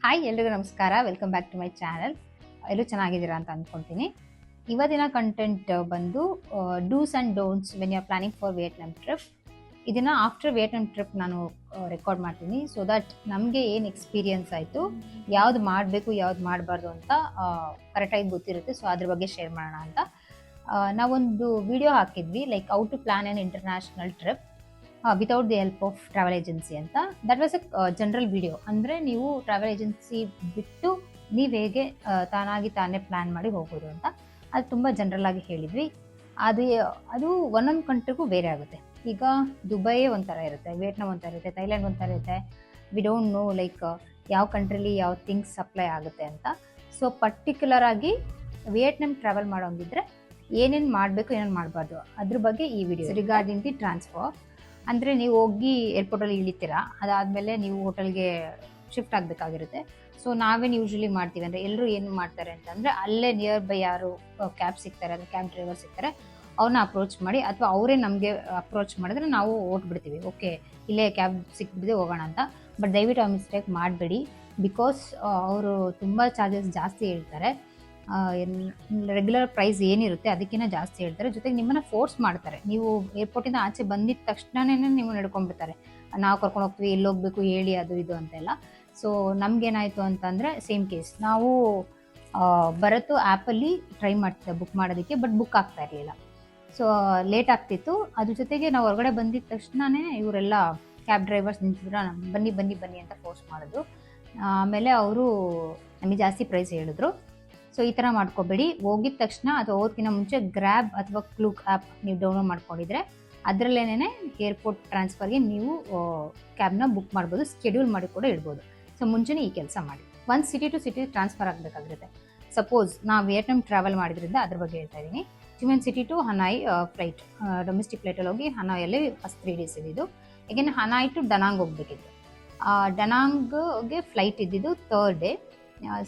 Hi, ಎಲ್ರಿಗೂ ನಮಸ್ಕಾರ. Welcome back to my channel. ಎಲ್ಲರೂ ಚೆನ್ನಾಗಿದ್ದೀರಾ ಅಂತ ಅಂದ್ಕೊಳ್ತೀನಿ. ಇವತ್ತಿನ ಕಂಟೆಂಟ್ ಬಂದು dos and don'ts when you are planning for Vietnam trip. ಇದನ್ನು ಆಫ್ಟರ್ ವಿಯೆಟ್ನಾಮ್ ಟ್ರಿಪ್ ನಾನು ರೆಕಾರ್ಡ್ ಮಾಡ್ತೀನಿ, ಸೊ ದಟ್ ನಮಗೆ ಏನು ಎಕ್ಸ್ಪೀರಿಯನ್ಸ್ ಆಯಿತು, ಯಾವ್ದು ಮಾಡಬೇಕು ಯಾವ್ದು ಮಾಡಬಾರ್ದು ಅಂತ ಕರೆಕ್ಟಾಗಿ ಗೊತ್ತಿರುತ್ತೆ. ಸೊ ಅದ್ರ ಬಗ್ಗೆ ಶೇರ್ ಮಾಡೋಣ ಅಂತ ನಾವೊಂದು ವಿಡಿಯೋ ಹಾಕಿದ್ವಿ, like how to plan on international trip without the help of travel agency ಅಂತ. That was a general video. ಅಂದರೆ ನೀವು ಟ್ರಾವೆಲ್ ಏಜೆನ್ಸಿ ಬಿಟ್ಟು ನೀವು ಹೇಗೆ ತಾನೇ ಪ್ಲ್ಯಾನ್ ಮಾಡಿ ಹೋಗೋದು ಅಂತ, ಅದು ತುಂಬ ಜನರಲ್ ಆಗಿ ಹೇಳಿದ್ವಿ. ಅದು ಒಂದೊಂದು ಕಂಟ್ರಿಗೂ ಬೇರೆ ಆಗುತ್ತೆ. ಈಗ ದುಬೈ ಒಂಥರ ಇರುತ್ತೆ, ವಿಯೆಟ್ನಾಮ್ ಒಂಥರ ಇರುತ್ತೆ, ಥೈಲ್ಯಾಂಡ್ ಒಂಥರ ಇರುತ್ತೆ. ವಿ ಡೋಂಟ್ ನೋ ಲೈಕ್ ಯಾವ ಕಂಟ್ರಿಲಿ ಯಾವ ಥಿಂಗ್ಸ್ ಸಪ್ಲೈ ಆಗುತ್ತೆ ಅಂತ. ಸೊ ಪರ್ಟಿಕ್ಯುಲರ್ ಆಗಿ ವಿಯೆಟ್ನಾಮ್ ಟ್ರಾವೆಲ್ ಮಾಡೋಂಗಿದ್ರೆ ಏನೇನು ಮಾಡಬೇಕು ಏನೇನು ಮಾಡಬಾರ್ದು ಅದ್ರ ಬಗ್ಗೆ ಈ ವಿಡಿಯೋ. ರಿಗಾರ್ಡಿಂಗ್ ದಿ ಟ್ರಾನ್ಸ್ಫರ್, ಅಂದರೆ ನೀವು ಹೋಗಿ ಏರ್ಪೋರ್ಟಲ್ಲಿ ಇಳಿತೀರಾ, ಅದಾದಮೇಲೆ ನೀವು ಹೋಟೆಲ್ಗೆ ಶಿಫ್ಟ್ ಆಗಬೇಕಾಗಿರುತ್ತೆ. ಸೊ ನಾವೇನು ಯೂಶ್ವಲಿ ಮಾಡ್ತೀವಿ ಅಂದರೆ, ಎಲ್ಲರೂ ಏನು ಮಾಡ್ತಾರೆ ಅಂತಂದರೆ, ಅಲ್ಲೇ ನಿಯರ್ ಬೈ ಯಾರು ಕ್ಯಾಬ್ ಸಿಗ್ತಾರೆ ಅಂದರೆ ಕ್ಯಾಬ್ ಡ್ರೈವರ್ ಸಿಗ್ತಾರೆ, ಅವ್ರನ್ನ ಅಪ್ರೋಚ್ ಮಾಡಿ, ಅಥವಾ ಅವರೇ ನಮಗೆ ಅಪ್ರೋಚ್ ಮಾಡಿದ್ರೆ ನಾವು ಓಟ್ಬಿಡ್ತೀವಿ, ಓಕೆ ಇಲ್ಲೇ ಕ್ಯಾಬ್ ಸಿಕ್ಬಿಟ್ಟಿದೆ ಹೋಗೋಣ ಅಂತ. ಬಟ್ ದಯವಿಟ್ಟು ಆ ಮಿಸ್ಟೇಕ್ ಮಾಡಬೇಡಿ, ಬಿಕಾಸ್ ಅವರು ತುಂಬ ಚಾರ್ಜಸ್ ಜಾಸ್ತಿ ಹೇಳ್ತಾರೆ. ರೆಗ್ಯುಲರ್ ಪ್ರೈಸ್ ಏನಿರುತ್ತೆ ಅದಕ್ಕಿಂತ ಜಾಸ್ತಿ ಹೇಳ್ತಾರೆ. ಜೊತೆಗೆ ನಿಮ್ಮನ್ನು ಫೋರ್ಸ್ ಮಾಡ್ತಾರೆ. ನೀವು ಏರ್ಪೋರ್ಟಿಂದ ಆಚೆ ಬಂದಿದ್ದ ತಕ್ಷಣವೇ ನೀವು ನಡ್ಕೊಂಡ್ಬಿಡ್ತಾರೆ, ನಾವು ಕರ್ಕೊಂಡು ಹೋಗ್ತೀವಿ, ಎಲ್ಲಿ ಹೋಗ್ಬೇಕು ಹೇಳಿ, ಅದು ಇದು ಅಂತೆಲ್ಲ. ಸೊ ನಮಗೇನಾಯಿತು ಅಂತಂದರೆ ಸೇಮ್ ಕೇಸ್. ನಾವು ಬರತ್ತು ಆ್ಯಪಲ್ಲಿ ಟ್ರೈ ಮಾಡ್ತಿದ್ದೆ ಬುಕ್ ಮಾಡೋದಕ್ಕೆ, ಬಟ್ ಬುಕ್ ಆಗ್ತಾ ಇರಲಿಲ್ಲ. ಸೊ ಲೇಟ್ ಆಗ್ತಿತ್ತು. ಅದ್ರ ಜೊತೆಗೆ ನಾವು ಹೊರಗಡೆ ಬಂದಿದ್ದ ತಕ್ಷಣವೇ ಇವರೆಲ್ಲ ಕ್ಯಾಬ್ ಡ್ರೈವರ್ಸ್ ನಿಂತಿದ್ರು, ಬನ್ನಿ ಬನ್ನಿ ಬನ್ನಿ ಅಂತ ಫೋರ್ಸ್ ಮಾಡಿದ್ರು. ಆಮೇಲೆ ಅವರು ನಮಗೆ ಜಾಸ್ತಿ ಪ್ರೈಸ್ ಹೇಳಿದ್ರು. ಸೊ ಈ ಥರ ಮಾಡ್ಕೋಬೇಡಿ. ಹೋಗಿದ ತಕ್ಷಣ ಅಥವಾ ಹೋಗೋದಕ್ಕಿಂತ ಮುಂಚೆ ಗ್ರ್ಯಾಬ್ ಅಥವಾ ಕ್ಲೂಕ್ ಆ್ಯಪ್ ನೀವು ಡೌನ್ಲೋಡ್ ಮಾಡ್ಕೊಂಡಿದ್ರೆ ಅದರಲ್ಲೇನೆ ಏರ್ಪೋರ್ಟ್ ಟ್ರಾನ್ಸ್ಫರ್ಗೆ ನೀವು ಕ್ಯಾಬ್ನ ಬುಕ್ ಮಾಡ್ಬೋದು, ಸ್ಕೆಡ್ಯೂಲ್ ಮಾಡಿ ಕೂಡ ಇಡ್ಬೋದು. ಸೊ ಮುಂಚೆನೇ ಈ ಕೆಲಸ ಮಾಡಿ. ಒಂದು ಸಿಟಿ ಟು ಸಿಟಿ ಟ್ರಾನ್ಸ್ಫರ್ ಆಗಬೇಕಾಗಿರುತ್ತೆ. ಸಪೋಸ್ ನಾವು ವಿಯೆಟ್ನಾಮ್ ಟ್ರಾವೆಲ್ ಮಾಡಿದ್ರಿಂದ ಅದ್ರ ಬಗ್ಗೆ ಹೇಳ್ತಾ ಇದ್ದೀನಿ. Chi Minh city to Hanoi flight, domestic ಫ್ಲೈಟಲ್ಲಿ ಹೋಗಿ ಹನಾಯಲ್ಲಿ ಫಸ್ಟ್ 3 days ಇದ್ದಿದ್ದು. ಈಗೇನು ಹನಾಯ್ ಟು ಡನಾಂಗ್ ಹೋಗ್ಬೇಕಿತ್ತು. ಡನಾಂಗ್ಗೆ ಫ್ಲೈಟ್ ಇದ್ದಿದ್ದು 3rd day.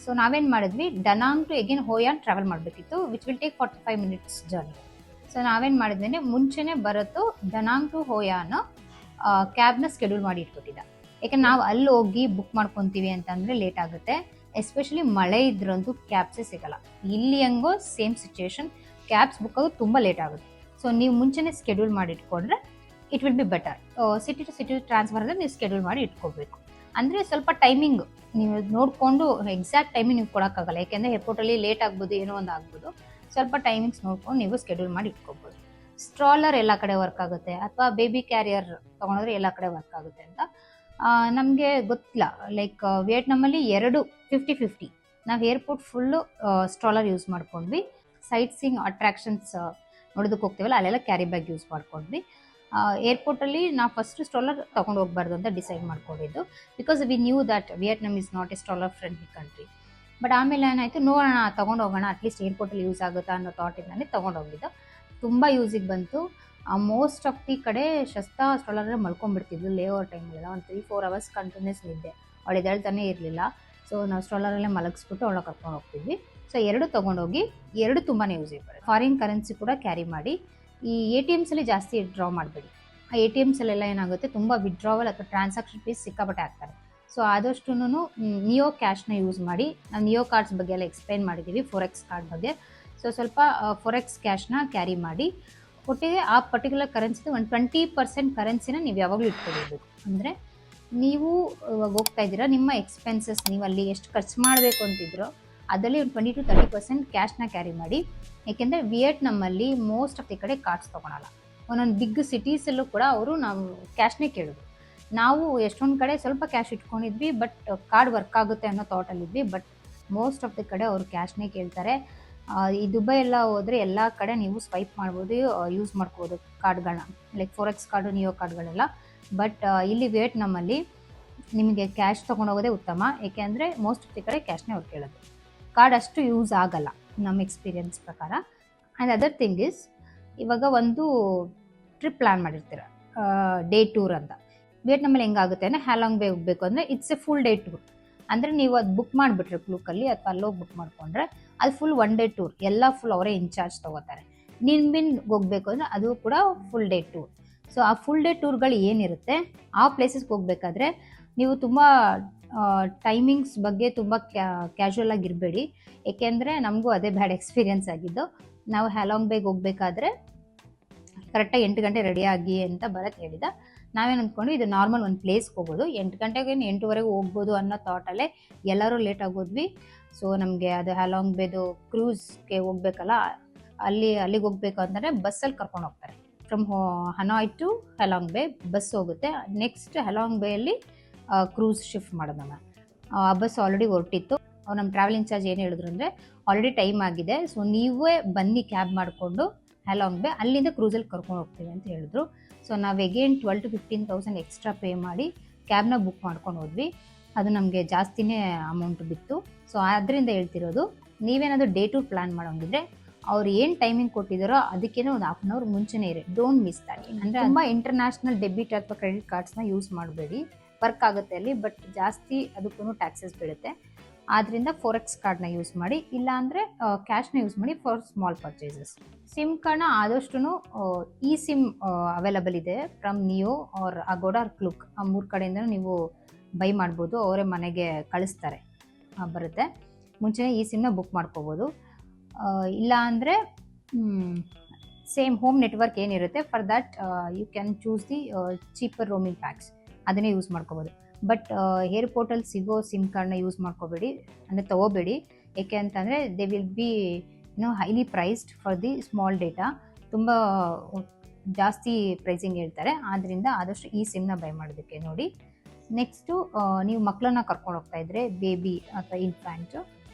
ಸೊ ನಾವೇನು ಮಾಡಿದ್ವಿ, ಡನಾಂಗ್ ಟು ಎಗೇನ್ ಹೋಯಾನ್ ಟ್ರಾವೆಲ್ ಮಾಡಬೇಕಿತ್ತು, which will take 45 minutes journey. So ನಾವೇನು ಮಾಡಿದ್ವಿ ಅಂದರೆ, ಮುಂಚೆನೇ ಬರುತ್ತೋ ಡನಾಂಗ್ ಟು ಹೋಯಾನ್ ಕ್ಯಾಬ್ನ ಸ್ಕೆಡ್ಯೂಲ್ ಮಾಡಿ ಇಟ್ಬಿಟ್ಟಿದ್ದ. ಯಾಕೆ ನಾವು ಅಲ್ಲಿ ಹೋಗಿ ಬುಕ್ ಮಾಡ್ಕೊತೀವಿ ಅಂತಂದರೆ ಲೇಟ್ ಆಗುತ್ತೆ. ಎಸ್ಪೆಷಲಿ ಮಳೆ ಇದ್ರಂತೂ ಕ್ಯಾಬ್ಸೇ ಸಿಗೋಲ್ಲ. ಇಲ್ಲಿ ಹೆಂಗೋ ಸೇಮ್ ಸಿಚುಯೇಷನ್, ಕ್ಯಾಬ್ಸ್ ಬುಕ್ ಆಗೋದು ತುಂಬ ಲೇಟ್ ಆಗುತ್ತೆ. ಸೊ ನೀವು ಮುಂಚೆನೇ ಸ್ಕೆಡ್ಯೂಲ್ ಮಾಡಿ ಇಟ್ಕೊಂಡ್ರೆ it will be better. City to city transfer ಅಂದರೆ ನೀವು ಸ್ಕೆಡ್ಯೂಲ್ ಮಾಡಿ ಇಟ್ಕೋಬೇಕು. ಅಂದರೆ ಸ್ವಲ್ಪ ಟೈಮಿಂಗ್ ನೀವು ನೋಡಿಕೊಂಡು ಎಕ್ಸಾಕ್ಟ್ ಟೈಮಿಂಗ್ ನೀವು ಕೊಡೋಕ್ಕಾಗಲ್ಲ, ಯಾಕೆಂದರೆ ಏರ್ಪೋರ್ಟಲ್ಲಿ ಲೇಟ್ ಆಗ್ಬೋದು, ಏನೋ ಒಂದು ಆಗ್ಬೋದು. ಸ್ವಲ್ಪ ಟೈಮಿಂಗ್ಸ್ ನೋಡ್ಕೊಂಡು ನೀವು ಸ್ಕೆಡ್ಯೂಲ್ ಮಾಡಿ ಇಟ್ಕೋಬೋದು. ಸ್ಟ್ರಾಲರ್ ಎಲ್ಲ ಕಡೆ ವರ್ಕ್ ಆಗುತ್ತೆ, ಅಥವಾ ಬೇಬಿ ಕ್ಯಾರಿಯರ್ ತೊಗೊಂಡ್ರೆ ಎಲ್ಲ ಕಡೆ ವರ್ಕ್ ಆಗುತ್ತೆ ಅಂತ ನಮಗೆ ಗೊತ್ತಿಲ್ಲ. ಲೈಕ್ ವಿಯೆಟ್ನಾಮಲ್ಲಿ 50-50. ನಾವು ಏರ್ಪೋರ್ಟ್ ಫುಲ್ಲು ಸ್ಟ್ರಾಲರ್ ಯೂಸ್ ಮಾಡ್ಕೊಂಡ್ವಿ. ಸೈಟ್ ಸೀಯಿಂಗ್ ಅಟ್ರಾಕ್ಷನ್ಸ್ ನೋಡೋದಕ್ಕೆ ಹೋಗ್ತೀವಲ್ಲ, ಅಲ್ಲೆಲ್ಲ ಕ್ಯಾರಿ ಬ್ಯಾಗ್ ಯೂಸ್ ಮಾಡ್ಕೊಂಡ್ವಿ. ಏರ್ಪೋರ್ಟಲ್ಲಿ ನಾವು ಫಸ್ಟ್ ಸ್ಟ್ರಾಲರ್ ತೊಗೊಂಡು ಹೋಗ್ಬಾರ್ದು ಅಂತ ಡಿಸೈಡ್ ಮಾಡ್ಕೊಂಡಿದ್ದು, because we knew that Vietnam is not a stroller friendly country. But ಆಮೇಲೆ ಏನಾಯಿತು, ನೋಡೋಣ ತೊಗೊಂಡು ಹೋಗೋಣ, ಅಟ್ಲೀಸ್ಟ್ ಏರ್ಪೋರ್ಟಲ್ಲಿ ಯೂಸ್ ಆಗುತ್ತಾ ಅನ್ನೋ ಥಾಟಿಂದಾನೆ ತೊಗೊಂಡೋಗಿದ್ದು. ತುಂಬ ಯೂಸಿಗೆ ಬಂತು. ಮೋಸ್ಟ್ ಆಫ್ ದಿ ಕಡೆ ಶಸ್ತಾ ಸ್ಟ್ರಾಲರೇ ಮಲ್ಕೊಂಡ್ಬಿಡ್ತಿದ್ಲು ಲೇಓವರ್ ಟೈಮಲ್ಲೆಲ್ಲ. ಒಂದು 3-4 hours ಕಂಟಿನ್ಯೂಸ್ ನಿದ್ದೆ, ಅವಳು ಎದ್ದೇಳ್ತಾನೆ ಇರಲಿಲ್ಲ. ಸೊ ನಾವು ಸ್ಟ್ರಾಲರಲ್ಲೇ ಮಲಗಿಸ್ಬಿಟ್ಟು ಅವಳ ಕರ್ಕೊಂಡು ಹೋಗ್ತಿದ್ವಿ. ಸೊ 2 ತೊಗೊಂಡೋಗಿ 2 ತುಂಬಾ ಯೂಸಿಗೆ ಬರುತ್ತೆ. ಫಾರಿನ್ ಕರೆನ್ಸಿ ಕೂಡ ಕ್ಯಾರಿ ಮಾಡಿ. ಈ ATMsಲ್ಲಿ ಜಾಸ್ತಿ ಡ್ರಾ ಮಾಡಬೇಡಿ. ಆ ATMsಲ್ಲೆಲ್ಲ ಏನಾಗುತ್ತೆ, ತುಂಬ ವಿಡ್ರಾವಲ್ ಅಥವಾ ಟ್ರಾನ್ಸಾಕ್ಷನ್ ಫೀಸ್ ಸಿಕ್ಕಾಪಟ್ಟೆ ಆಗ್ತಾರೆ. ಸೊ ಆದಷ್ಟು ನಿಯೋ ಕ್ಯಾಶ್ನ ಯೂಸ್ ಮಾಡಿ. ನಾವು ನಿಯೋ ಕಾರ್ಡ್ಸ್ ಬಗ್ಗೆ ಎಲ್ಲ ಎಕ್ಸ್ಪ್ಲೈನ್ ಮಾಡಿದ್ದೀವಿ, ಫೋರೆಕ್ಸ್ ಕಾರ್ಡ್ ಬಗ್ಗೆ. ಸೊ ಸ್ವಲ್ಪ ಫೋರೆಕ್ಸ್ ಕ್ಯಾಶ್ನ ಕ್ಯಾರಿ ಮಾಡಿ. ಒಟ್ಟಿಗೆ ಆ ಪರ್ಟಿಕ್ಯುಲರ್ ಕರೆನ್ಸಿದು ಒಂದು 20% ಕರೆನ್ಸಿನ ನೀವು ಯಾವಾಗಲೂ ಇಟ್ಕೊಂಡಿರ್ಬೇಕು. ಅಂದರೆ ನೀವು ಇವಾಗ ಹೋಗ್ತಾ ಇದ್ದೀರಾ, ನಿಮ್ಮ ಎಕ್ಸ್ಪೆನ್ಸಸ್ ನೀವು ಅಲ್ಲಿ ಎಷ್ಟು ಖರ್ಚು ಮಾಡಬೇಕು ಅಂತಿದ್ರೋ ಅದರಲ್ಲಿ ಒಂದು 20-30% ಕ್ಯಾಶ್ನ ಕ್ಯಾರಿ ಮಾಡಿ. ಏಕೆಂದರೆ ವಿಯೆಟ್ನಾಮಲ್ಲಿ ಮೋಸ್ಟ್ ಆಫ್ ದಿ ಕಡೆ ಕಾರ್ಡ್ಸ್ ತೊಗೊಳಲ್ಲ. ಒಂದೊಂದು ಬಿಗ್ ಸಿಟೀಸಲ್ಲೂ ಕೂಡ ಅವರು ನಾವು ಕ್ಯಾಶ್ನೇ ಕೇಳೋದು. ನಾವು ಎಷ್ಟೊಂದು ಕಡೆ ಸ್ವಲ್ಪ ಕ್ಯಾಶ್ ಇಟ್ಕೊಂಡಿದ್ವಿ, ಬಟ್ ಕಾರ್ಡ್ ವರ್ಕ್ ಆಗುತ್ತೆ ಅನ್ನೋ ಥಾಟಲ್ಲಿದ್ವಿ. ಬಟ್ ಮೋಸ್ಟ್ ಆಫ್ ದಿ ಕಡೆ ಅವರು ಕ್ಯಾಶ್ನೇ ಕೇಳ್ತಾರೆ. ಈ ದುಬೈ ಎಲ್ಲ ಹೋದರೆ ಎಲ್ಲ ಕಡೆ ನೀವು ಸ್ವೈಪ್ ಮಾಡ್ಬೋದು, ಯೂಸ್ ಮಾಡ್ಕೋಬೋದು ಕಾರ್ಡ್ಗಳನ್ನ, ಲೈಕ್ ಫೋರೆಕ್ಸ್ ಕಾರ್ಡು, ನಿಯೋ ಕಾರ್ಡ್ಗಳೆಲ್ಲ. ಬಟ್ ಇಲ್ಲಿ ವಿಯೆಟ್ನಾಮಲ್ಲಿ ನಿಮಗೆ ಕ್ಯಾಶ್ ತೊಗೊಂಡೋಗೋದೇ ಉತ್ತಮ, ಏಕೆಂದರೆ ಮೋಸ್ಟ್ ಆಫ್ ದಿ ಕಡೆ ಕ್ಯಾಶ್ನೇ ಅವ್ರು ಕೇಳೋದು. ಕಾರ್ಡ್ ಅಷ್ಟು ಯೂಸ್ ಆಗಲ್ಲ ನಮ್ಮ ಎಕ್ಸ್ಪೀರಿಯನ್ಸ್ ಪ್ರಕಾರ. ಆ್ಯಂಡ್ ಅದರ್ ಥಿಂಗ್ ಇಸ್, ಇವಾಗ ಒಂದು ಟ್ರಿಪ್ ಪ್ಲ್ಯಾನ್ ಮಾಡಿರ್ತೀರ, ಡೇ ಟೂರ್ ಅಂತ. ವಿಯೆಟ್ನಾಮಲ್ಲಿ ಹೆಂಗಾಗುತ್ತೆ ಅಂದರೆ, ಹ್ಯಾಲಾಂಗ್ ಬೇ ಹೋಗಬೇಕು ಅಂದರೆ it's A full day tour. ಅಂದರೆ ನೀವು ಅದು ಬುಕ್ ಮಾಡಿಬಿಟ್ರೆ ಕ್ಲೂಕಲ್ಲಿ, ಅಥವಾ ಅಲ್ಲೋಗಿ ಬುಕ್ ಮಾಡಿಕೊಂಡ್ರೆ ಅದು ಫುಲ್ 1 day ಟೂರ್, ಎಲ್ಲ ಫುಲ್ ಅವರೇ ಇನ್ಚಾರ್ಜ್ ತೊಗೋತಾರೆ. ನಿನ್ಬಿನ್ ಹೋಗಬೇಕು ಅಂದರೆ ಅದು ಕೂಡ ಫುಲ್ ಡೇ ಟೂರ್. ಸೊ ಆ ಫುಲ್ ಡೇ ಟೂರ್ಗಳು ಏನಿರುತ್ತೆ ಆ ಪ್ಲೇಸಸ್ಗೆ ಹೋಗ್ಬೇಕಾದ್ರೆ ನೀವು ತುಂಬ ಟೈಮಿಂಗ್ಸ್ ಬಗ್ಗೆ ತುಂಬ ಕ್ಯಾಶುವಲ್ ಆಗಿರಬೇಡಿ. ಏಕೆಂದರೆ ನಮಗೂ ಅದೇ ಬ್ಯಾಡ್ ಎಕ್ಸ್ಪೀರಿಯನ್ಸ್ ಆಗಿದ್ದು. ನಾವು ಹ್ಯಾಲಾಂಗ್ ಬೇಗ್ ಹೋಗ್ಬೇಕಾದ್ರೆ ಕರೆಕ್ಟಾಗಿ 8 ಗಂಟೆ ರೆಡಿ ಆಗಿ ಅಂತ ಬರತ್ತೆ ಹೇಳಿದ. ನಾವೇನು ಅಂದ್ಕೊಂಡು ಇದು ನಾರ್ಮಲ್ ಒಂದು ಪ್ಲೇಸ್ಗೆ ಹೋಗೋದು, 8 ಗಂಟೆಗೆ 8:30 ಹೋಗ್ಬೋದು ಅನ್ನೋ ಥಾಟಲ್ಲೇ ಎಲ್ಲರೂ ಲೇಟ್ ಆಗೋದ್ವಿ. ಸೊ ನಮಗೆ ಅದು ಹ್ಯಾಲಾಂಗ್ ಬೇದು ಕ್ರೂಸ್ಗೆ ಹೋಗ್ಬೇಕಲ್ಲ, ಅಲ್ಲಿಗೆ ಹೋಗ್ಬೇಕು ಅಂತಂದರೆ ಬಸ್ಸಲ್ಲಿ ಕರ್ಕೊಂಡು ಹೋಗ್ತಾರೆ. ಫ್ರಮ್ ಹನಾಯ್ ಟು ಹ್ಯಾಲಾಂಗ್ ಬೇ ಬಸ್ ಹೋಗುತ್ತೆ. ನೆಕ್ಸ್ಟ್ ಹ್ಯಾಲಾಂಗ್ ಬೇಯಲ್ಲಿ ಕ್ರೂಸ್ ಶಿಫ್ಟ್ ಮಾಡೋದನ್ನ. ಆ ಬಸ್ ಆಲ್ರೆಡಿ ಹೊರಟಿತ್ತು. ಅವ್ರು ನಮ್ಮ ಟ್ರಾವೆಲ್ ಇನ್ಚಾರ್ಜ್ ಏನು ಹೇಳಿದ್ರು ಅಂದರೆ ಆಲ್ರೆಡಿ ಟೈಮ್ ಆಗಿದೆ, ಸೊ ನೀವೇ ಬನ್ನಿ ಕ್ಯಾಬ್ ಮಾಡಿಕೊಂಡು ಹ್ಯಾಲಾಂಗ್ ಬೇ, ಅಲ್ಲಿಂದ ಕ್ರೂಸಲ್ಲಿ ಕರ್ಕೊಂಡು ಹೋಗ್ತೀವಿ ಅಂತ ಹೇಳಿದ್ರು. ಸೊ ನಾವು ಅಗೇನ್ 12,000 to 15,000 ಎಕ್ಸ್ಟ್ರಾ ಪೇ ಮಾಡಿ ಕ್ಯಾಬ್ನ ಬುಕ್ ಮಾಡ್ಕೊಂಡು ಹೋದ್ವಿ. ಅದು ನಮಗೆ ಜಾಸ್ತಿನೇ ಅಮೌಂಟ್ ಬಿತ್ತು. ಸೊ ಅದರಿಂದ ಹೇಳ್ತಿರೋದು, ನೀವೇನಾದರೂ ಡೇ ಟೂರ್ ಪ್ಲ್ಯಾನ್ ಮಾಡೋಂಗಿದ್ರೆ ಅವ್ರು ಏನು ಟೈಮಿಂಗ್ ಕೊಟ್ಟಿದ್ದಾರೋ ಅದಕ್ಕೇನೋ ಒಂದು 1/2 hour ಮುಂಚೆನೇ ಇರಿ. Don't miss that. ಅಂದರೆ ತುಂಬ ಇಂಟರ್ನ್ಯಾಷನಲ್ ಡೆಬಿಟ್ ಅಥವಾ ಕ್ರೆಡಿಟ್ ಕಾರ್ಡ್ಸ್ನ ಯೂಸ್ ಮಾಡಬೇಡಿ. ವರ್ಕ್ ಆಗುತ್ತೆ ಅಲ್ಲಿ, ಬಟ್ ಜಾಸ್ತಿ ಅದಕ್ಕೂ ಟ್ಯಾಕ್ಸಸ್ ಬೀಳುತ್ತೆ. ಆದ್ದರಿಂದ ಫೋರೆಕ್ಸ್ ಕಾರ್ಡ್ನ ಯೂಸ್ ಮಾಡಿ, ಇಲ್ಲಾಂದರೆ ಕ್ಯಾಶ್ನ ಯೂಸ್ ಮಾಡಿ ಫಾರ್ ಸ್ಮಾಲ್ ಪರ್ಚೇಸಸ್. ಸಿಮ್ ಕಾರ್ಡ್ನ ಆದಷ್ಟು ಇ ಸಿಮ್ ಅವೈಲಬಲ್ ಇದೆ from Niyo or Agoda or Klook. ಆ 3 ಕಡೆಯಿಂದ ನೀವು ಬೈ ಮಾಡ್ಬೋದು. ಅವರೇ ಮನೆಗೆ ಕಳಿಸ್ತಾರೆ, ಬರುತ್ತೆ. ಮುಂಚೆನೇ ಇ ಸಿಮ್ನ ಬುಕ್ ಮಾಡ್ಕೋಬೋದು. ಇಲ್ಲ ಅಂದರೆ ಸೇಮ್ ಹೋಮ್ ನೆಟ್ವರ್ಕ್ ಏನಿರುತ್ತೆ, for that you can choose the cheaper roaming packs, ಅದನ್ನೇ ಯೂಸ್ ಮಾಡ್ಕೋಬೋದು. ಬಟ್ ಏರ್ಪೋರ್ಟಲ್ಲಿ ಸಿಗೋ ಸಿಮ್ ಕಾರ್ಡ್ನ ಯೂಸ್ ಮಾಡ್ಕೋಬೇಡಿ, ಅಂದರೆ ತೊಗೋಬೇಡಿ. ಏಕೆ ಅಂತಂದರೆ they will be highly priced for the small data. ತುಂಬ ಜಾಸ್ತಿ ಪ್ರೈಸಿಂಗ್ ಹೇಳ್ತಾರೆ. ಆದ್ದರಿಂದ ಆದಷ್ಟು ಈ ಸಿಮ್ನ ಬೈ ಮಾಡೋದಕ್ಕೆ ನೋಡಿ. ನೆಕ್ಸ್ಟು ನೀವು ಮಕ್ಕಳನ್ನ ಕರ್ಕೊಂಡು ಹೋಗ್ತಾ ಇದ್ದರೆ, ಬೇಬಿ ಅಥವಾ ಇನ್ಫ್ಯಾಂಟು,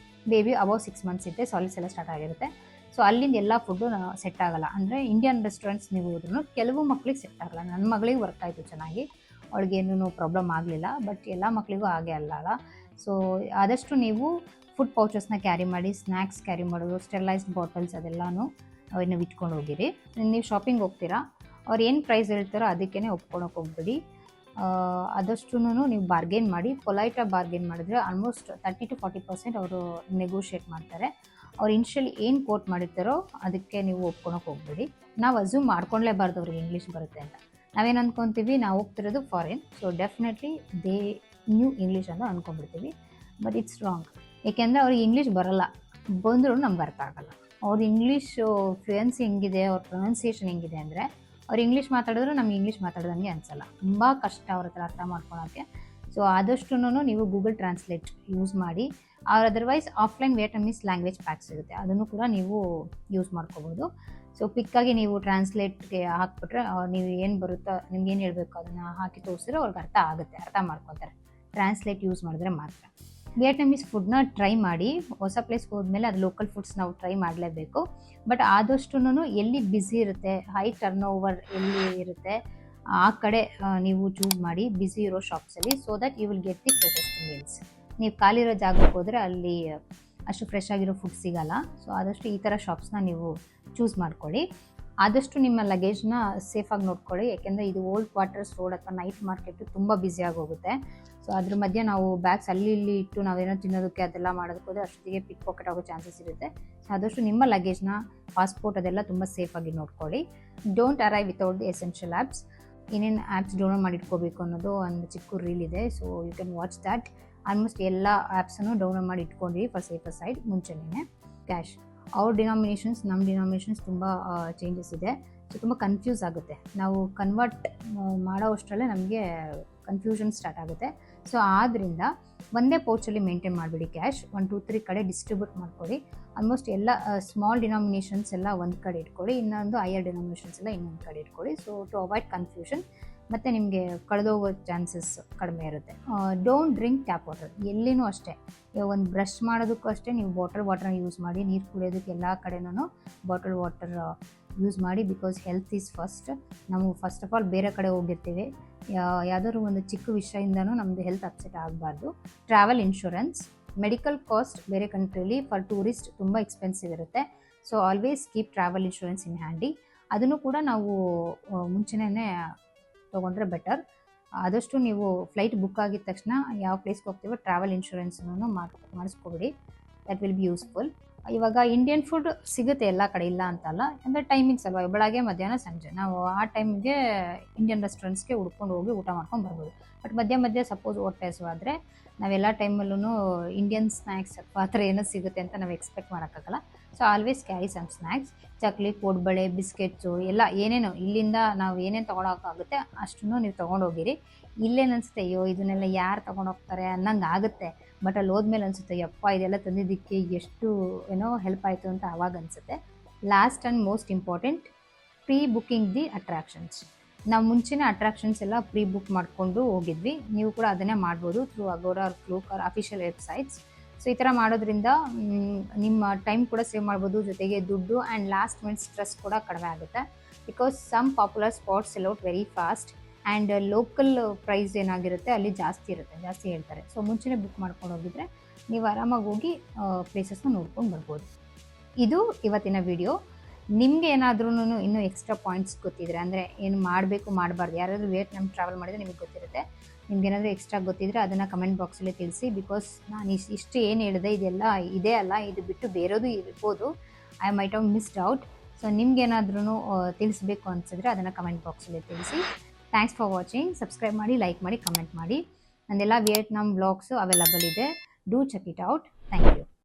ಬೇಬಿ ಅಬೌವ್ 6 months ಇದ್ದರೆ ಸಾಲಿಡ್ಸ್ ಎಲ್ಲ ಸ್ಟಾರ್ಟ್ ಆಗಿರುತ್ತೆ. ಸೊ ಅಲ್ಲಿಂದ ಎಲ್ಲ ಫುಡ್ಡು ಸೆಟ್ ಆಗೋಲ್ಲ. ಅಂದರೆ ಇಂಡಿಯನ್ ರೆಸ್ಟೋರೆಂಟ್ಸ್ ನೀವು ಹೋದ್ರೂ ಕೆಲವು ಮಕ್ಳಿಗೆ ಸೆಟ್ ಆಗೋಲ್ಲ. ನನ್ನ ಮಗಳಿಗೆ ವರ್ಕ್ ಆಯಿತು ಚೆನ್ನಾಗಿ, ಅವಳಿಗೇನೂ ಪ್ರಾಬ್ಲಮ್ ಆಗಲಿಲ್ಲ. ಬಟ್ ಎಲ್ಲ ಮಕ್ಕಳಿಗೂ ಹಾಗೆ ಅಲ್ಲ. ಸೊ ಆದಷ್ಟು ನೀವು ಫುಡ್ ಪೌಚಸ್ನ ಕ್ಯಾರಿ ಮಾಡಿ, ಸ್ನ್ಯಾಕ್ಸ್ ಕ್ಯಾರಿ ಮಾಡೋದು, ಸ್ಟೆರಿಲೈಸ್ಡ್ ಬಾಟಲ್ಸ್ ಅದೆಲ್ಲನೂ ನೀವು ಇಟ್ಕೊಂಡು ಹೋಗಿರಿ. ನೀವು ಶಾಪಿಂಗ್ ಹೋಗ್ತೀರಾ, ಅವ್ರು ಏನು ಪ್ರೈಸ್ ಹೇಳ್ತಾರೋ ಅದಕ್ಕೇ ಒಪ್ಕೊಳಕ್ಕೆ ಹೋಗ್ಬೇಡಿ. ಆದಷ್ಟು ನೀವು ಬಾರ್ಗೇನ್ ಮಾಡಿ, ಪೊಲೈಟಾಗಿ ಬಾರ್ಗೇನ್ ಮಾಡಿದ್ರೆ ಆಲ್ಮೋಸ್ಟ್ 30 to 40% ಅವರು ನೆಗೋಷಿಯೇಟ್ ಮಾಡ್ತಾರೆ. ಅವ್ರು ಇನಿಷಿಯಲಿ ಏನು ಕೋಟ್ ಮಾಡಿರ್ತಾರೋ ಅದಕ್ಕೆ ನೀವು ಒಪ್ಕೊಳಕ್ಕೆ ಹೋಗ್ಬೇಡಿ. ನಾವು ಅಸ್ಯೂಮ್ ಮಾಡ್ಕೊಳ್ಲೇಬಾರ್ದು ಅವ್ರಿಗೆ ಇಂಗ್ಲೀಷ್ ಬರುತ್ತೆ ಅಂತ. ನಾವೇನು ಅಂದ್ಕೊತೀವಿ, ನಾವು ಹೋಗ್ತಿರೋದು foreign, so definitely they knew English ಅಂತ ಅಂದ್ಕೊಂಡ್ಬಿಡ್ತೀವಿ. But it's wrong. ಏಕೆಂದರೆ ಅವ್ರಿಗೆ ಇಂಗ್ಲೀಷ್ ಬರೋಲ್ಲ, ಬಂದರೂ ನಮ್ಗೆ ಅರ್ಥ ಆಗೋಲ್ಲ. ಅವ್ರ ಇಂಗ್ಲೀಷು ಫ್ಲೂಯೆನ್ಸಿ ಹೆಂಗಿದೆ, ಅವ್ರ ಪ್ರೊನೌನ್ಸಿಯೇಷನ್ ಹೆಂಗಿದೆ ಅಂದರೆ, ಅವ್ರು ಇಂಗ್ಲೀಷ್ ಮಾತಾಡಿದ್ರು ನಮ್ಗೆ ಇಂಗ್ಲೀಷ್ ಮಾತಾಡ್ದಂಗೆ ಅನಿಸಲ್ಲ. ತುಂಬ ಕಷ್ಟ ಅವ್ರ ಹತ್ರ ಅರ್ಥ ಮಾಡ್ಕೊಳೋಕ್ಕೆ. ಸೊ ಆದಷ್ಟು ನೀವು ಗೂಗಲ್ ಟ್ರಾನ್ಸ್ಲೇಟ್ ಯೂಸ್ ಮಾಡಿ. ಅವ್ರು otherwise offline Vietnamese language packs ಇರುತ್ತೆ, ಅದನ್ನು ಕೂಡ ನೀವು ಯೂಸ್ ಮಾಡ್ಕೋಬೋದು. ಸೊ ಕ್ವಿಕ್ಕಾಗಿ ನೀವು ಟ್ರಾನ್ಸ್ಲೇಟ್ಗೆ ಹಾಕ್ಬಿಟ್ರೆ ನೀವು ಏನು ಬರುತ್ತೋ, ನಿಮ್ಗೆ ಏನು ಹೇಳಬೇಕು ಅದನ್ನು ಹಾಕಿ ತೋರಿಸಿದ್ರೆ ಅವ್ರಿಗೆ ಅರ್ಥ ಆಗುತ್ತೆ, ಅರ್ಥ ಮಾಡ್ಕೊತಾರೆ. ಟ್ರಾನ್ಸ್ಲೇಟ್ ಯೂಸ್ ಮಾಡಿದ್ರೆ ಮಾತ್ರ. ವಿಯೆಟ್ನಾಮೀಸ್ ಫುಡ್ನ ಟ್ರೈ ಮಾಡಿ. ಹೊಸ ಪ್ಲೇಸ್ಗೆ ಹೋದ್ಮೇಲೆ ಅದು ಲೋಕಲ್ ಫುಡ್ಸ್ ನಾವು ಟ್ರೈ ಮಾಡಲೇಬೇಕು. ಬಟ್ ಆದಷ್ಟು ಎಲ್ಲಿ ಬ್ಯುಸಿ ಇರುತ್ತೆ, ಹೈ ಟರ್ನ್ ಓವರ್ ಎಲ್ಲಿ ಇರುತ್ತೆ ಆ ಕಡೆ ನೀವು ಚೂಸ್ ಮಾಡಿ, ಬ್ಯುಸಿ ಇರೋ ಶಾಪ್ಸಲ್ಲಿ, so that you will get the freshest meals. ನೀವು ಖಾಲಿರೋ ಜಾಗಕ್ಕೆ ಹೋದರೆ ಅಲ್ಲಿ ಅಷ್ಟು ಫ್ರೆಶ್ ಆಗಿರೋ ಫುಡ್ ಸಿಗೋಲ್ಲ. ಸೊ ಆದಷ್ಟು ಈ ಥರ ಶಾಪ್ಸ್ನ ನೀವು ಚೂಸ್ ಮಾಡ್ಕೊಳ್ಳಿ. ಆದಷ್ಟು ನಿಮ್ಮ ಲಗೇಜ್ನ ಸೇಫಾಗಿ ನೋಡ್ಕೊಳ್ಳಿ. ಯಾಕೆಂದರೆ ಇದು ಓಲ್ಡ್ ಕ್ವಾರ್ಟರ್ಸ್ ರೋಡ್ ಅಥವಾ ನೈಟ್ ಮಾರ್ಕೆಟು ತುಂಬ ಬ್ಯುಸಿಯಾಗಿ ಹೋಗುತ್ತೆ. ಸೊ ಅದ್ರ ಮಧ್ಯೆ ನಾವು ಬ್ಯಾಗ್ಸ್ ಅಲ್ಲಿ ಇಲ್ಲಿ ಇಟ್ಟು ನಾವೇನೋ ತಿನ್ನೋದಕ್ಕೆ ಅದೆಲ್ಲ ಮಾಡೋದಕ್ಕೆ ಹೋದರೆ ಅಷ್ಟೊತ್ತಿಗೆ ಪಿಕ್ ಪಾಕೆಟ್ ಆಗೋ ಚಾನ್ಸಸ್ ಇರುತ್ತೆ. ಸೊ ಆದಷ್ಟು ನಿಮ್ಮ ಲಗೇಜ್ನ, ಪಾಸ್ಪೋರ್ಟ್ ಅದೆಲ್ಲ ತುಂಬ ಸೇಫಾಗಿ ನೋಡ್ಕೊಳ್ಳಿ. Don't arrive without the essential apps. ಏನೇನು ಆ್ಯಪ್ಸ್ ಡೌನ್ಲೋಡ್ ಮಾಡಿಟ್ಕೋಬೇಕು ಅನ್ನೋದು ಒಂದು ಚಿಕ್ಕ ರೀಲ್ ಇದೆ. So you can watch that. Almost ಎಲ್ಲ ಆ್ಯಪ್ಸನ್ನು ಡೌನ್ಲೋಡ್ ಮಾಡಿ ಇಟ್ಕೊಂಡ್ವಿ ಫಾರ್ ಸೇಫರ್ ಸೈಡ್ ಮುಂಚೆನೇ. ಕ್ಯಾಶ್, ಅವ್ರ ಡಿನಾಮಿನೇಷನ್ಸ್ ನಮ್ಮ ಡಿನಾಮಿನೇಷನ್ಸ್ ತುಂಬ ಚೇಂಜಸ್ ಇದೆ. ಸೊ ತುಂಬ ಕನ್ಫ್ಯೂಸ್ ಆಗುತ್ತೆ. ನಾವು ಕನ್ವರ್ಟ್ ಮಾಡೋ ಅಷ್ಟರಲ್ಲೇ ನಮಗೆ ಕನ್ಫ್ಯೂಷನ್ ಸ್ಟಾರ್ಟ್ ಆಗುತ್ತೆ. ಸೊ ಆದ್ದರಿಂದ ಒಂದೇ ಪೌಚಲ್ಲಿ ಮೇಂಟೈನ್ ಮಾಡಿಬಿಡಿ ಕ್ಯಾಶ್. 1, 2, 3 ಕಡೆ ಡಿಸ್ಟ್ರಿಬ್ಯೂಟ್ ಮಾಡ್ಕೊಳ್ಳಿ. ಆಲ್ಮೋಸ್ಟ್ ಎಲ್ಲ ಸ್ಮಾಲ್ ಡಿನಾಮಿನೇಷನ್ಸ್ ಎಲ್ಲ ಒಂದು ಕಡೆ ಇಟ್ಕೊಳ್ಳಿ, ಇನ್ನೊಂದು ಹೈಯರ್ ಡಿನಾಮಿನೇಷನ್ಸ್ ಎಲ್ಲ ಇನ್ನೊಂದು ಕಡೆ ಇಟ್ಕೊಳ್ಳಿ. ಸೊ ಟು ಅವಾಯ್ಡ್ ಕನ್ಫ್ಯೂಷನ್, ಮತ್ತು ನಿಮಗೆ ಕಳೆದೋಗೋ ಚಾನ್ಸಸ್ ಕಡಿಮೆ ಇರುತ್ತೆ. Don't drink tap water. ಎಲ್ಲಿನೂ ಅಷ್ಟೇ, ಒಂದು ಬ್ರಷ್ ಮಾಡೋದಕ್ಕೂ ಅಷ್ಟೇ ನೀವು ವಾಟರ್ನ ಯೂಸ್ ಮಾಡಿ. ನೀರು ಕುಡಿಯೋದಕ್ಕೆ ಎಲ್ಲ ಕಡೆನೂ ಬಾಟಲ್ ವಾಟರ್ ಯೂಸ್ ಮಾಡಿ. Because health is first. ನಾವು ಫಸ್ಟ್ ಆಫ್ ಆಲ್ ಬೇರೆ ಕಡೆ ಹೋಗಿರ್ತೀವಿ, ಯಾವುದಾದ್ರು ಒಂದು ಚಿಕ್ಕ ವಿಷಯದಿಂದನೂ ನಮ್ಮದು ಹೆಲ್ತ್ ಅಪ್ಸೆಟ್ ಆಗಬಾರ್ದು. ಟ್ರಾವೆಲ್ ಇನ್ಶೂರೆನ್ಸ್, ಮೆಡಿಕಲ್ ಕಾಸ್ಟ್ ಬೇರೆ ಕಂಟ್ರಿಲಿ ಫಾರ್ ಟೂರಿಸ್ಟ್ ತುಂಬ ಎಕ್ಸ್ಪೆನ್ಸಿವ್ ಇರುತ್ತೆ. So always keep travel insurance in handy. ಅದನ್ನು ಕೂಡ ನಾವು ಮುಂಚೆನೇ ತೊಗೊಂಡ್ರೆ ಬೆಟರ್. ಆದಷ್ಟು ನೀವು ಫ್ಲೈಟ್ ಬುಕ್ ಆಗಿದ ತಕ್ಷಣ ಯಾವ ಪ್ಲೇಸ್ಗೆ ಹೋಗ್ತೀವೋ ಟ್ರಾವೆಲ್ ಇನ್ಶೂರೆನ್ಸನ್ನು ಮಾಡಿಸ್ಕೊಬಿಡಿ. That will be useful. ಇವಾಗ ಇಂಡಿಯನ್ ಫುಡ್ ಸಿಗುತ್ತೆ ಎಲ್ಲ ಕಡೆ, ಇಲ್ಲ ಅಂತಲ್ಲ, ಅಂದರೆ ಟೈಮಿಂಗ್ಸ್ ಅಲ್ವಾ, ಬೆಳಗ್ಗೆ ಮಧ್ಯಾಹ್ನ ಸಂಜೆ ನಾವು ಆ ಟೈಮ್ಗೆ ಇಂಡಿಯನ್ ರೆಸ್ಟೋರೆಂಟ್ಸ್ಗೆ ಹುಡ್ಕೊಂಡು ಹೋಗಿ ಊಟ ಮಾಡ್ಕೊಂಡು ಬರ್ಬೋದು. ಬಟ್ ಮಧ್ಯೆ ಸಪೋಸ್ ಹೊಟ್ಟೆ ಹಸಿವಾದರೆ ನಾವೆಲ್ಲ ಟೈಮಲ್ಲೂ ಇಂಡಿಯನ್ ಸ್ನ್ಯಾಕ್ಸ್ ಅಥವಾ ಆ ಥರ ಏನೋ ಸಿಗುತ್ತೆ ಅಂತ ನಾವು ಎಕ್ಸ್ಪೆಕ್ಟ್ ಮಾಡೋಕ್ಕಾಗಲ್ಲ. So always carry some snacks, chakli, kodbale, biscuits ಎಲ್ಲ ಏನೇನು ಇಲ್ಲಿಂದ ನಾವು ಏನೇನು ತೊಗೊಳೋಕ್ಕಾಗುತ್ತೆ ಅಷ್ಟನ್ನು ನೀವು ತೊಗೊಂಡೋಗಿರಿ. ಇಲ್ಲೇನು ಅನಿಸುತ್ತೆ, ಅಯ್ಯೋ ಇದನ್ನೆಲ್ಲ ಯಾರು ತೊಗೊಂಡೋಗ್ತಾರೆ ಅನ್ನಂಗೆ ಆಗುತ್ತೆ. ಬಟ್ ಅಲ್ಲಿ ಹೋದ್ಮೇಲೆ ಅನಿಸುತ್ತೆ, ಯಪ್ಪ ಇದೆಲ್ಲ ತಂದಿದ್ದಕ್ಕೆ ಎಷ್ಟು ಹೆಲ್ಪ್ ಆಯಿತು ಅಂತ ಆವಾಗ ಅನಿಸುತ್ತೆ. Last and most important, pre booking the attractions. ನಾವು ಮುಂಚಿನ ಅಟ್ರಾಕ್ಷನ್ಸ್ ಎಲ್ಲ ಪ್ರೀ ಬುಕ್ ಮಾಡಿಕೊಂಡು ಹೋಗಿದ್ವಿ. ನೀವು ಕೂಡ ಅದನ್ನೇ ಮಾಡ್ಬೋದು through Agoda or Klook or official websites. So ಈ ಥರ ಮಾಡೋದ್ರಿಂದ ನಿಮ್ಮ ಟೈಮ್ ಕೂಡ ಸೇವ್ ಮಾಡ್ಬೋದು, ಜೊತೆಗೆ ದುಡ್ಡು ಆ್ಯಂಡ್ ಲಾಸ್ಟ್ ಮಿನಿಟ್ ಸ್ಟ್ರೆಸ್ ಕೂಡ ಕಡಿಮೆ ಆಗುತ್ತೆ. Because some popular spots sell out very fast and local price ಏನಾಗಿರುತ್ತೆ ಅಲ್ಲಿ ಜಾಸ್ತಿ ಹೇಳ್ತಾರೆ. ಸೊ ಮುಂಚೆನೇ ಬುಕ್ ಮಾಡ್ಕೊಂಡು ಹೋಗಿದ್ರೆ ನೀವು ಆರಾಮಾಗಿ ಹೋಗಿ ಪ್ಲೇಸಸ್ನ ನೋಡ್ಕೊಂಡು ಬರ್ಬೋದು. ಇದು ಇವತ್ತಿನ ವಿಡಿಯೋ. ನಿಮಗೆ ಏನಾದ್ರೂ ಇನ್ನೂ ಎಕ್ಸ್ಟ್ರಾ ಪಾಯಿಂಟ್ಸ್ ಗೊತ್ತಿದ್ರೆ, ಅಂದರೆ ಏನು ಮಾಡಬೇಕು ಮಾಡಬಾರ್ದು, ಯಾರಾದರೂ ವಿಯೆಟ್ನಾಂ ಟ್ರಾವೆಲ್ ಮಾಡಿದರೆ ನಿಮಗೆ ಗೊತ್ತಿರುತ್ತೆ. ನಿಮ್ಗೇನಾದರೂ ಎಕ್ಸ್ಟ್ರಾ ಗೊತ್ತಿದ್ರೆ ಅದನ್ನು ಕಮೆಂಟ್ ಬಾಕ್ಸಲ್ಲಿ ತಿಳಿಸಿ. ಬಿಕಾಸ್ ನಾನು ಇಷ್ಟು ಏನು ಹೇಳಿದೆ ಇದೆಲ್ಲ ಇದೆ ಅಲ್ಲ, ಇದು ಬಿಟ್ಟು ಬೇರೆಯದು ಇರ್ಬೋದು, I might have missed out. So ನಿಮ್ಗೇನಾದ್ರೂ ತಿಳಿಸ್ಬೇಕು ಅನಿಸಿದ್ರೆ ಅದನ್ನು ಕಮೆಂಟ್ ಬಾಕ್ಸಲ್ಲಿ ತಿಳಿಸಿ. Thanks for watching. ಸಬ್ಸ್ಕ್ರೈಬ್ ಮಾಡಿ, ಲೈಕ್ ಮಾಡಿ, ಕಮೆಂಟ್ ಮಾಡಿ. ನಂದೆಲ್ಲ ವಿಯೆಟ್ನಾಂ ವ್ಲಾಗ್ಸು ಅವೈಲಬಲ್ ಇದೆ. Do check it out. Thank you.